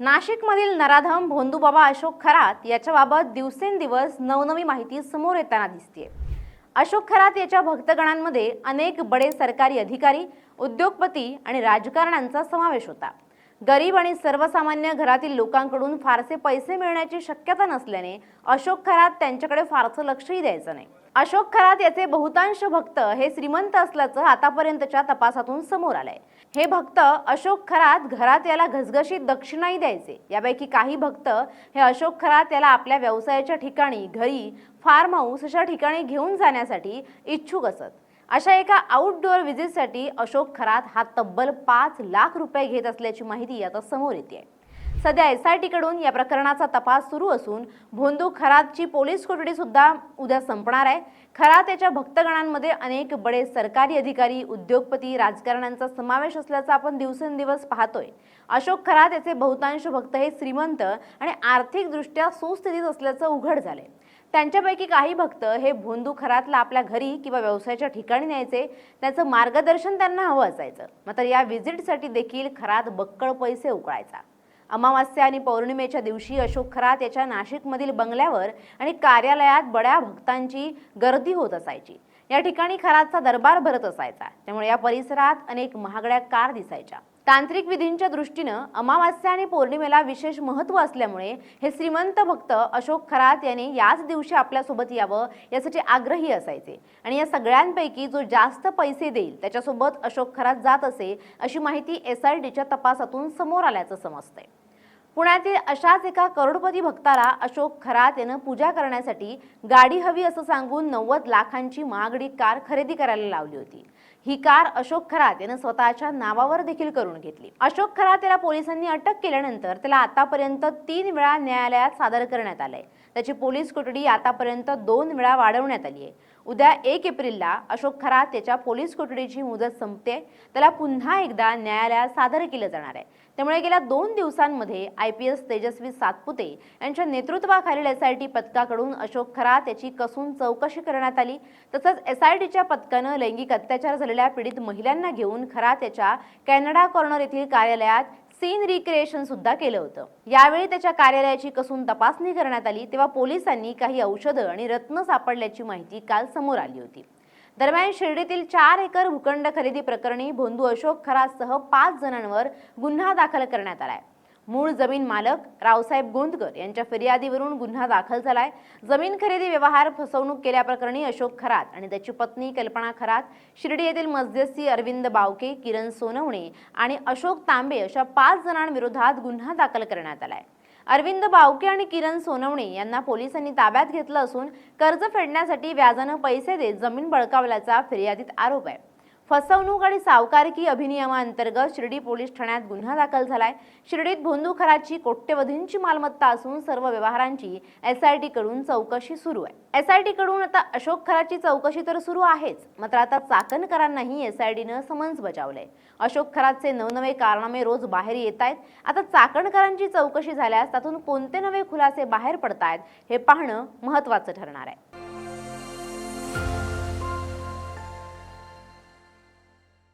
नाशिकमधील नराधम भोंदूबाबा अशोक खरात याच्याबाबत दिवसेंदिवस नवनवी माहिती समोर येताना दिसते। अशोक खरात याच्या भक्तगणांमध्ये अनेक बडे सरकारी अधिकारी, उद्योगपती आणि राजकारण्यांचा समावेश होता। गरीब आणि सर्वसामान्य घरातील लोकांकडून फारसे पैसे मिळण्याची शक्यता नसल्याने अशोक खरात त्यांच्याकडे फारसं लक्षही द्यायचं नाही। अशोक खरात याचे बहुतांश भक्त हे श्रीमंत असल्याचं आतापर्यंतच्या तपासातून समोर आलंय। हे भक्त अशोक खरात घरात याला घसघशीत दक्षिणाही द्यायचे। यापैकी काही भक्त हे अशोक खरात याला आपल्या व्यवसायाच्या ठिकाणी, घरी, फार्म हाऊस अशा ठिकाणी घेऊन जाण्यासाठी इच्छुक असत। अशा एका आउटडोअर व्हिजिटसाठी अशोक खरात हा तब्बल 5 लाख रुपये घेत असल्याची माहिती आता समोर येते। सध्या SIT कडून या प्रकरणाचा तपास सुरू असून भोंदू खरातची पोलीस कोठडी सुद्धा उद्या संपणार आहे। खरात याच्या भक्तगणांमध्ये अनेक बडे सरकारी अधिकारी, उद्योगपती, राजकारण्यांचा समावेश असल्याचा आपण दिवसेंदिवस पाहतोय। अशोक खरात याचे बहुतांश भक्त हे श्रीमंत आणि आर्थिकदृष्ट्या सुस्थितीत असल्याचं उघड झालंय। त्यांच्यापैकी काही भक्त हे भोंदू खरातला आपल्या घरी किंवा व्यवसायाच्या ठिकाणी न्यायचे, त्याचं मार्गदर्शन त्यांना हवं असायचं। मात्र या व्हिजिटसाठी देखील खरात बक्कळ पैसे उकळायचा। अमावास्या आणि पौर्णिमेच्या दिवशी अशोक खरात याच्या नाशिकमधील बंगल्यावर आणि कार्यालयात बड्या भक्तांची गर्दी होत असायची। या ठिकाणी खरातचा दरबार भरत असायचा, त्यामुळे या परिसरात अनेक महागड्या कार दिसायच्या। तांत्रिक विधींच्या दृष्टीनं अमावास्या आणि पौर्णिमेला विशेष महत्त्व असल्यामुळे हे श्रीमंत भक्त अशोक खरात याने याच दिवशी आपल्यासोबत यावं यासाठी आग्रही असायचे आणि या सगळ्यांपैकी जो जास्त पैसे देईल त्याच्यासोबत अशोक खरात जात असे, अशी माहिती SITच्या तपासातून समोर आल्याचं समजतंय। पुण्यातील अशाच एका करोडपती भक्ताला अशोक खरात यानं पूजा करण्यासाठी गाडी हवी असं सांगून 90 लाखांची महागडी कार खरेदी करायला लावली होती। ही कार अशोक खरात यानं स्वतःच्या नावावर देखील करून घेतली। अशोक खरात याला पोलिसांनी अटक केल्यानंतर त्याला आतापर्यंत 3 वेळा न्यायालयात सादर करण्यात आलंय। त्याची पोलीस कोठडी आतापर्यंत 2 वेळा वाढवण्यात आली आहे। उद्या 1 एप्रिलला अशोक खरात याच्या पोलीस कोठडीची मुदत संपते, त्याला पुन्हा एकदा न्यायालयात सादर केलं जाणार आहे। त्यामुळे गेल्या 2 दिवसांमध्ये IPS तेजस्वी सातपुते यांच्या नेतृत्वाखालील SIT पथकाकडून अशोक खरात याची कसून चौकशी करण्यात आली। तसंच SITच्या पथकानं लैंगिक अत्याचार झालेल्या पीडित महिलांना घेऊन खरात याच्या कॅनडा कॉर्नर येथील कार्यालयात सीन रिक्रिएशन सुद्धा केलं होतं। यावेळी त्याच्या कार्यालयाची कसून तपासणी करण्यात आली, तेव्हा पोलिसांनी काही औषधं आणि रत्न सापडल्याची माहिती काल समोर आली होती। दरम्यान शिर्डीतील 4 एकर भूखंड खरेदी प्रकरणी भोंदू अशोक खरातसह 5 जणांवर गुन्हा दाखल करण्यात आलाय। मूळ जमीन मालक रावसाहेब गोंदकर यांच्या फिर्यादीवरून गुन्हा दाखल झालाय। जमीन खरेदी व्यवहार फसवणूक केल्याप्रकरणी अशोक खरात आणि त्याची पत्नी कल्पना खरात, शिर्डी येथील मध्यस्थी अरविंद बावके, किरण सोनवणे आणि अशोक तांबे अशा 5 जणांविरोधात गुन्हा दाखल करण्यात आलाय। अरविंद बावके आणि किरण सोनवणे यांना पोलिसांनी ताब्यात घेतलं असून कर्ज फेडण्यासाठी व्याजानं पैसे देत जमीन बळकावल्याचा फिर्यादीत आरोप आहे। फसवणूक आणि सावकारकी अधिनियमाअंतर्गत शिर्डी पोलीस ठाण्यात गुन्हा दाखल झालाय। शिर्डीत भोंदू खरातची कोट्यवधींची मालमत्ता असून सर्व व्यवहारांची SIT कडून चौकशी सुरू आहे। SIT कडून आता अशोक खरातची चौकशी तर सुरू आहेच, मात्र आता चाकणकरांनाही SITनं समन्स बजावलंय। अशोक खरातचे नवनवे कारनामे रोज बाहेर येत आहेत। आता चाकणकरांची चौकशी झाल्यास त्यातून कोणते नवे खुलासे बाहेर पडतायत हे पाहणं महत्त्वाचं ठरणार आहे।